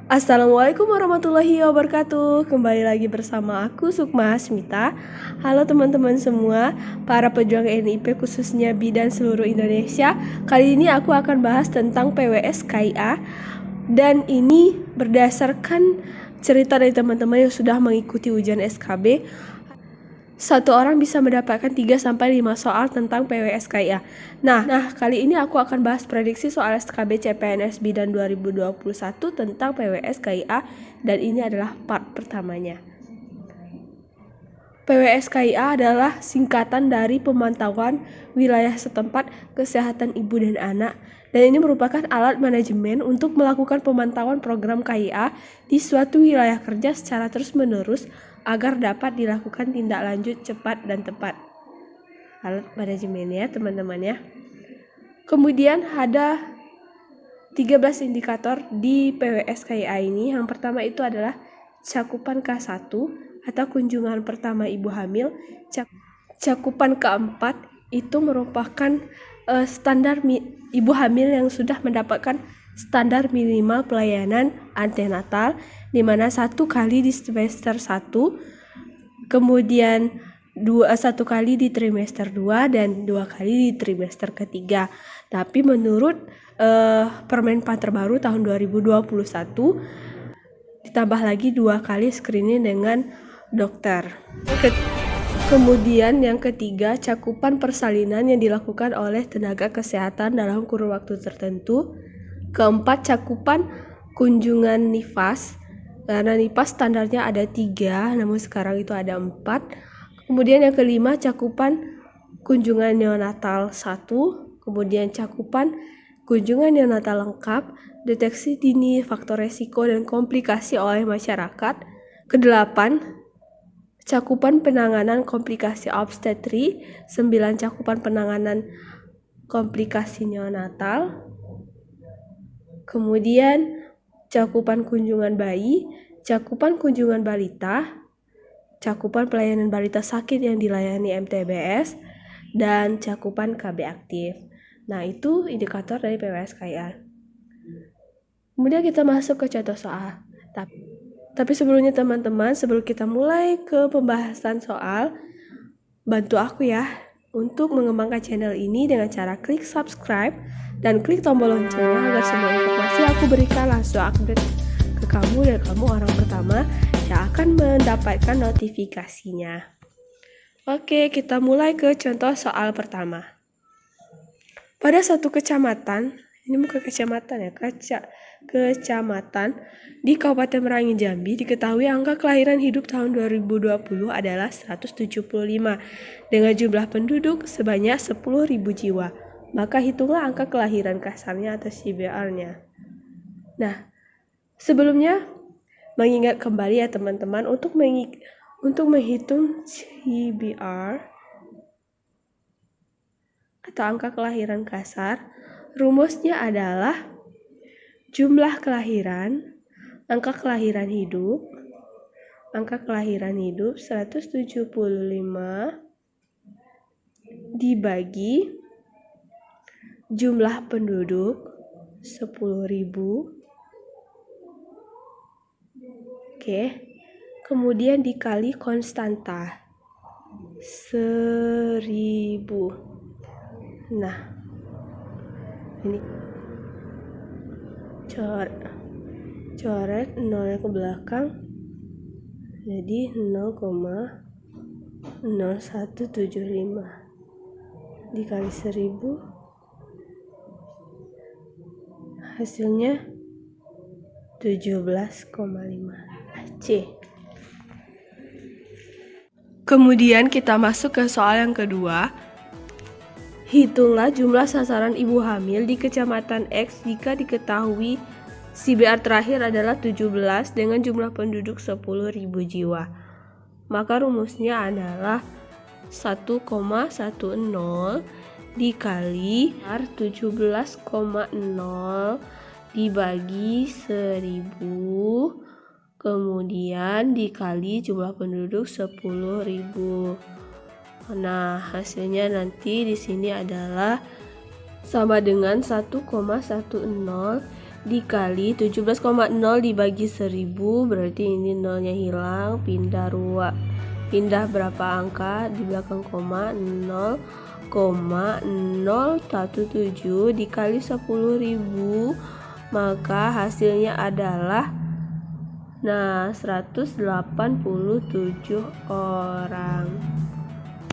Assalamualaikum warahmatullahi wabarakatuh. Kembali lagi bersama aku Sukma Asmita. Halo teman-teman semua, para pejuang NIP khususnya bidan seluruh Indonesia. Kali ini aku akan bahas tentang PWS KIA. Dan ini berdasarkan cerita dari teman-teman yang sudah mengikuti ujian SKB. Satu orang bisa mendapatkan 3-5 soal tentang PWS KIA. Nah, kali ini aku akan bahas prediksi soal SKB CPNS Bidan 2021 tentang PWS KIA, dan ini adalah part pertamanya. PWS KIA adalah singkatan dari Pemantauan Wilayah Setempat Kesehatan Ibu dan Anak, dan ini merupakan alat manajemen untuk melakukan pemantauan program KIA di suatu wilayah kerja secara terus-menerus agar dapat dilakukan tindak lanjut cepat dan tepat. Alat manajemen ya teman-teman ya. Kemudian ada 13 indikator di PWS KIA ini. Yang pertama itu adalah cakupan K1 atau kunjungan pertama ibu hamil. Cakupan keempat itu merupakan standar ibu hamil yang sudah mendapatkan standar minimal pelayanan antenatal, di mana 1 kali di semester 1, kemudian 1 kali di trimester 2, dan 2 kali di trimester ketiga. Tapi menurut Permenpan terbaru tahun 2021, ditambah lagi 2 kali screening dengan dokter. Kemudian yang ketiga, cakupan persalinan yang dilakukan oleh tenaga kesehatan dalam kurun waktu tertentu. Keempat, cakupan kunjungan nifas, karena nifas standarnya ada 3, namun sekarang itu ada 4. Kemudian yang kelima, cakupan kunjungan neonatal 1, kemudian cakupan kunjungan neonatal lengkap, deteksi dini faktor resiko dan komplikasi oleh masyarakat. Kedelapan, cakupan penanganan komplikasi obstetri. 9, cakupan penanganan komplikasi neonatal. Kemudian cakupan kunjungan bayi, cakupan kunjungan balita, cakupan pelayanan balita sakit yang dilayani MTBS, dan cakupan KB aktif. Nah, itu indikator dari PWS KIA. Kemudian kita masuk ke contoh soal. Tapi sebelumnya teman-teman, sebelum kita mulai ke pembahasan soal, bantu aku ya untuk mengembangkan channel ini dengan cara klik subscribe dan klik tombol loncengnya agar semua informasi aku berikan langsung update ke kamu, dan kamu orang pertama yang akan mendapatkan notifikasinya. Oke, kita mulai ke contoh soal pertama. Pada satu kecamatan, ini bukan kecamatan ya, kecamatan di Kabupaten Merangin Jambi, diketahui angka kelahiran hidup tahun 2020 adalah 175 dengan jumlah penduduk sebanyak 10.000 jiwa. Maka hitunglah angka kelahiran kasarnya atau CBR-nya. Nah, sebelumnya mengingat kembali ya teman-teman, untuk menghitung CBR atau angka kelahiran kasar, rumusnya adalah jumlah kelahiran, angka kelahiran hidup 175 dibagi jumlah penduduk 10.000. Oke. Kemudian dikali konstanta 1.000. Nah, ini coret 0 ke belakang, jadi 0,0175 dikali 1.000, hasilnya 17,5 C. Kemudian kita masuk ke soal yang kedua. Hitunglah jumlah sasaran ibu hamil di Kecamatan X jika diketahui CBR terakhir adalah 17 dengan jumlah penduduk 10.000 jiwa. Maka rumusnya adalah 1,10 dikali 17,0 dibagi 1.000, kemudian dikali jumlah penduduk 10.000. Nah, hasilnya nanti di sini adalah sama dengan 1,10 dikali 17,0 dibagi 1000, berarti ini nolnya hilang, pindah berapa angka di belakang koma, 0,017 dikali 10.000, maka hasilnya adalah 187 orang.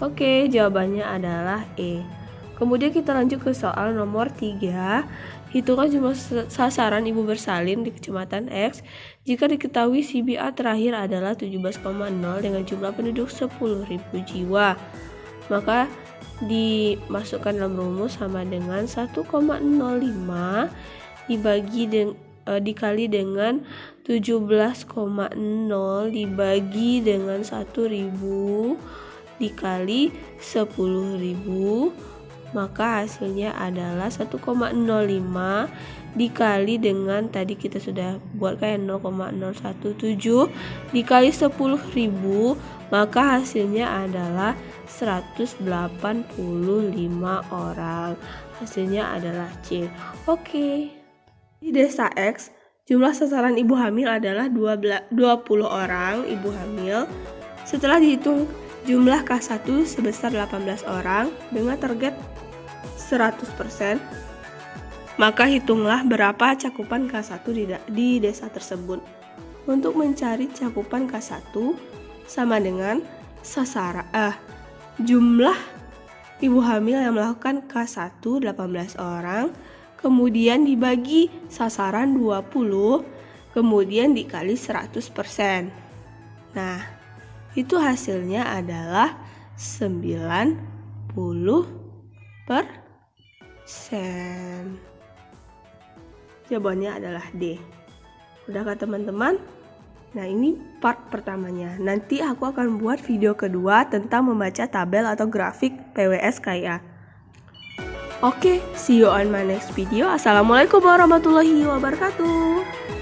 Oke, jawabannya adalah E. Kemudian kita lanjut ke soal nomor 3. Hitungan jumlah sasaran ibu bersalin di kecamatan X jika diketahui CBA terakhir adalah 17,0 dengan jumlah penduduk 10.000 jiwa. Maka dimasukkan dalam rumus sama dengan 1,05 dikali dengan 17,0 dibagi dengan 1000 dikali 10.000, maka hasilnya adalah 1,05 dikali dengan tadi kita sudah buat kayak 0,017 dikali 10.000, maka hasilnya adalah 185 orang. Hasilnya adalah C. Oke. Di desa X, jumlah sasaran ibu hamil adalah 20 orang ibu hamil. Setelah dihitung jumlah K1 sebesar 18 orang dengan target 100%, maka hitunglah berapa cakupan K1 di desa tersebut. Untuk mencari cakupan K1 sama dengan jumlah ibu hamil yang melakukan K1 18 orang, kemudian dibagi sasaran 20, kemudian dikali 100%. Nah, itu hasilnya adalah 90%. Jawabannya adalah D. Udahkah teman-teman? Nah, ini part pertamanya. Nanti aku akan buat video kedua tentang membaca tabel atau grafik PWS KIA. Oke, see you on my next video. Assalamualaikum warahmatullahi wabarakatuh.